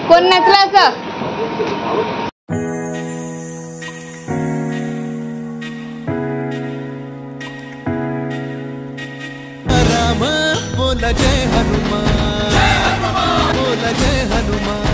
कोण नाचलं असं? राम बोला जय हनुमान, बोला जय हनुमान।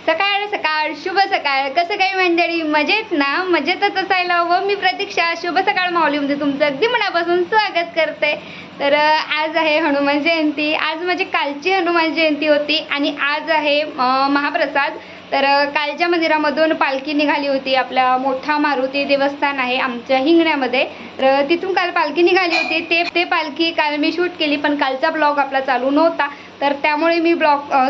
सकाळ सकाळ शुभ सकाळ, कसं काही मंडळी, मजेत ना? मजेतच असायला हवं। मी प्रतीक्षा शुभ सकाळ माऊलीमध्ये तुमचं अगदी मनापासून स्वागत करते। तर आज आहे हनुमान जयंती। आज माझी कालची हनुमान जयंती होती आणि आज आहे महाप्रसाद। तर कालच्या मंदिरामधून पालखी निघाली होती। आपला मोठा मारुती देवस्थान आहे आमच्या हिंगण्यामध्ये, तर तिथून काल पालखी निघाली होती। ते पालखी काल मी शूट केली, पण कालचा ब्लॉग आपला चालू नव्हता, तर त्यामुळे मी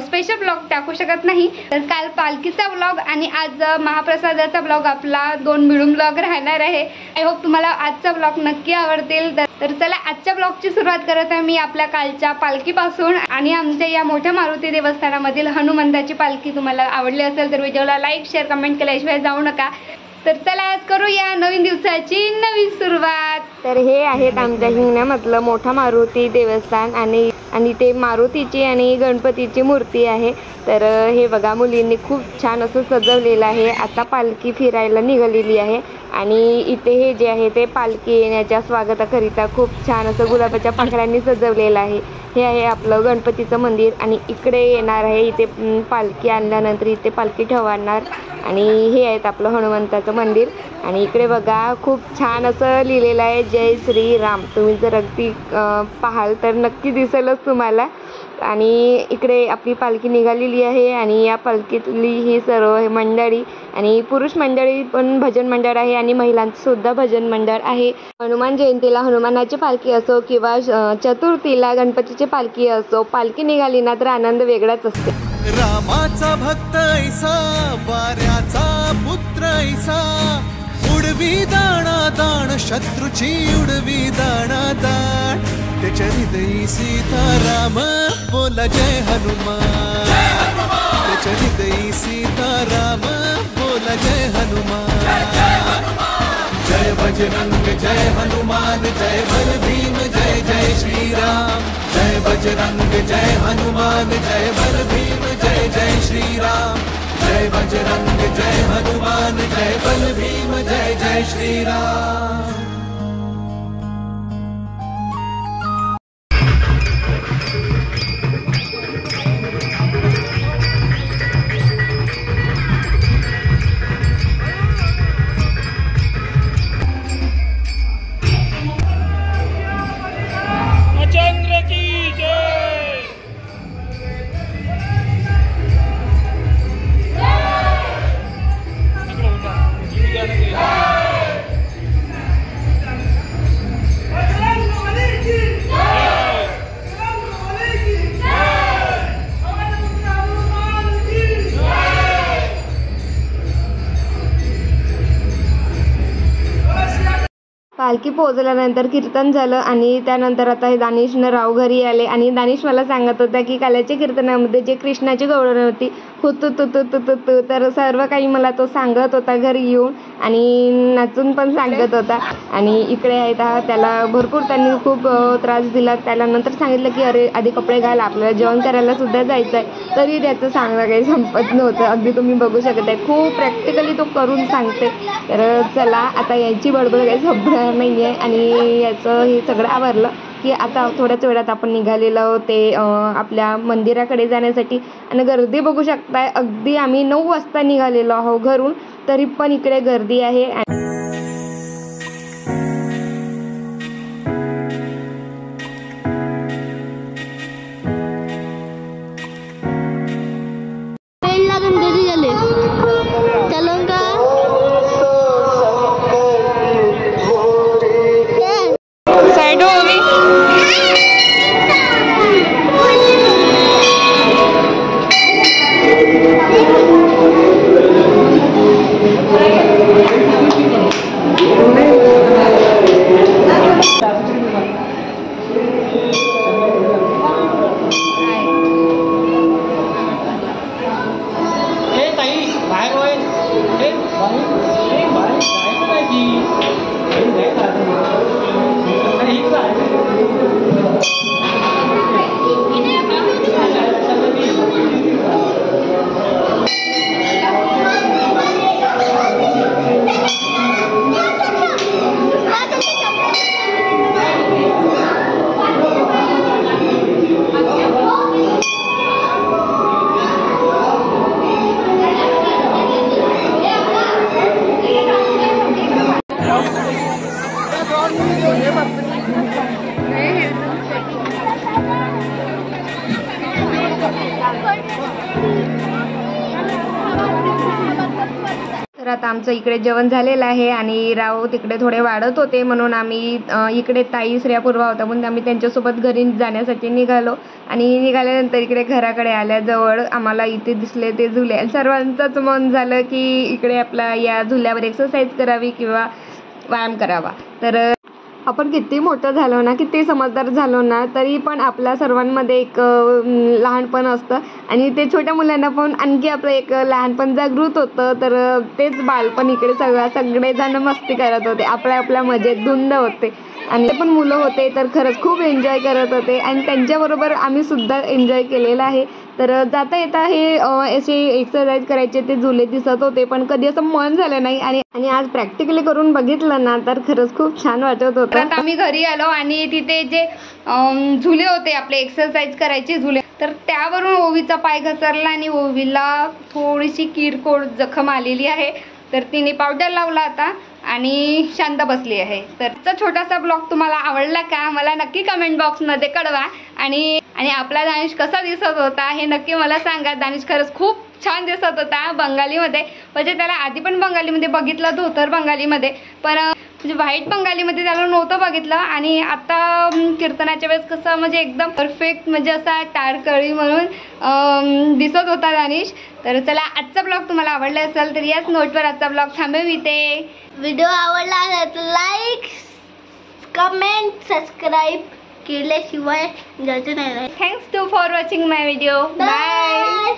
स्पेशल ब्लॉग टाकू शकत नाही। तर काल पालखीचा ब्लॉग आणि आज महाप्रसादाचा ब्लॉग आपला 2 मिळून ब्लॉग राहणार आहे। आय होप तुम्हाला आजचा ब्लॉग नक्की आवडतील। तर चला आजच्या ब्लॉगची सुरुवात करत आहे मी आपल्या कालच्या पालखीपासून। आणि आमच्या या मोठ्या मारुती देवस्थानामधील हनुमंताची पालखी तुम्हाला आवडली असेल तर व्हिडिओला लाईक शेअर कमेंट केल्याशिवाय जाऊ नका। तर चला आज करूया नवीन दिवसाची नवीन सुरुवात। तर हे आहेत आमच्या हिंगण्यामधलं मोठा मारुती देवस्थान आणि ते मारुतीची आणि गणपतीची मूर्ती आहे। तर हे बघा मुलींनी खूप छान असं सजवलेलं आहे। आता पालखी फिरायला निघालेली आहे आणि इथे हे जे आहे ते पालखी येण्याच्या स्वागताकरिता खूप छान असं गुलाबाच्या पाकळ्यांनी सजवलेलं आहे। हे आहे आपलं गणपतीचं मंदिर आणि इकडे येणार आहे, इथे पालखी आणल्यानंतर इथे पालखी ठेवणार। आणि हे आहेत आपलं हनुमंताचं मंदिर आणि इकडे बघा खूप छान असं लिहिलेलं आहे जय श्री राम। तुम्ही जर अगदी पाहाल तर नक्की दिसेलच तुम्हाला। आणि इकडे आपली पालखी निघालेली आहे आणि या पालखीतली ही सर्व मंडळी आणि पुरुष मंडळी पण भजन मंडळ आहे आणि महिलांचं सुद्धा भजन मंडळ आहे। हनुमान जयंतीला हनुमानाची पालखी असो किंवा चतुर्थीला गणपतीची पालखी असो, पालखी निघाली ना तर आनंद वेगळाच असते। रामाचा भक्त ऐसा, वाऱ्याचा पुत्र ऐसा, उडवी दाणा दाण शत्रूची उडवी दाणा दाण, त्याच्या हृदयी सीताराम बोला जय हनुमान, त्याच्या हृदयी सीताराम बोला जय हनुमान। जय बजरंग जय हनुमान, जय बल भीम जय जय श्रीराम, जय बजरंग जय हनुमान, जय बल भीम जय जय श्रीराम, जय बजरंग जय हनुमान, जय बल भीम जय जय श्रीराम। पालखी पोहोचल्यानंतर कीर्तन झालं आणि त्यानंतर आता हे दानिशराव घरी आले आणि दानिश मला सांगत होता की कालच्या कीर्तनामध्ये जे कृष्णाची गवळण होती हुतू तू तू तू तू तू, तर सर्व काही मला तो सांगत होता घरी येऊन आणि नाचून पण सांगत होता। आणि इकडे आहे त्याला भरपूर त्यांनी खूप त्रास दिला। त्यानंतर सांगितलं की अरे आधी कपडे घाल, आपल्याला जेवण करायला सुद्धा जायचं आहे, तरी त्याचं सांगणं काही संपत नव्हतं। अगदी तुम्ही बघू शकत आहे खूप प्रॅक्टिकली तो करून सांगते। तर चला आता याची बडबड काही संपणार नाही आहे आणि याचं हे सगळं आवरलं की आता थोड्याच वेळात आपण निघालेलो आहोत ते आपल्या मंदिराकडे जाण्यासाठी। आणि गर्दी बघू शकताय, अगदी आम्ही 9 वाजता निघालेलो आहोत घरून, तरी पण इकडे गर्दी आहे। आता आमचं इकडे जेवण झालेलं आहे आणि राव तिकडे थोडे वाढत होते, म्हणून आम्ही इकडे ताई श्रेयापूर्वा होता म्हणून आम्ही त्यांच्यासोबत घरी जाण्यासाठी निघालो. आणि निघाल्यानंतर इकडे घराकडे आल्याजवळ आम्हाला इथे दिसले ते झुले. सर्वांचंच मन झालं की इकडे आपला या झुल्यावर एक्सरसाइज करावी किंवा व्यायाम करावा. तर आपण किती मोठं झालो ना, किती समजदार झालो ना, तरी पण आपल्या सर्वांमध्ये एक लहानपण असतं आणि ते छोट्या मुलांना पण आणखी आपलं एक लहानपण जागृत होतं. तर तेच बालपण इकडे सगळेजण मस्ती करत होते, आपल्या मजेत धुंद होते आणि ते पण मुलं होते तर खरंच खूप एन्जॉय करत होते आणि त्यांच्याबरोबर आम्ही सुद्धा एन्जॉय केलेलं आहे. तर जाता येता हे असे एक्सरसाइज करायचे ते झुले दिसत होते, पण कधी असं मन झालं नाही आणि आज प्रॅक्टिकली करून बघितलं ना तर खरंच खूप छान वाटत होतं. आता आम्ही घरी आलो आणि तिथे जे झुले होते आपले एक्सरसाइज करायचे झुले, तर त्यावरून ओवीचा पाय घसरला आणि ओवीला थोडीशी किरकोळ जखम आलेली आहे. तर तिने पावडर लावला आता आणि शांत बसली आहे. तर आजचा छोटासा ब्लॉग तुम्हाला आवडला का मला नक्की कमेंट बॉक्समध्ये कळवा. आणि आपला दानिश कसा दिसत होता हे नक्की मला सांगा. दानिश खरंच खूप छान दिसत होता बंगालीमध्ये, म्हणजे त्याला आधी पण बंगालीमध्ये बघितलं धोतर बंगालीमध्ये, पण म्हणजे व्हाईट बंगालीमध्ये त्याला नव्हतं बघितलं. आणि आता कीर्तनाच्या वेळेस कसं म्हणजे एकदम परफेक्ट म्हणजे असा टाळकळी म्हणून दिसत होता दानिश. तर चला आजचा ब्लॉग तुम्हाला आवडला असेल तर याच नोटवर आजचा ब्लॉग थांबविते. व्हिडिओ आवडला तर लाईक कमेंट सबस्क्राईब केल्याशिवाय जायचं नाही. Thanks to for watching my video. Bye.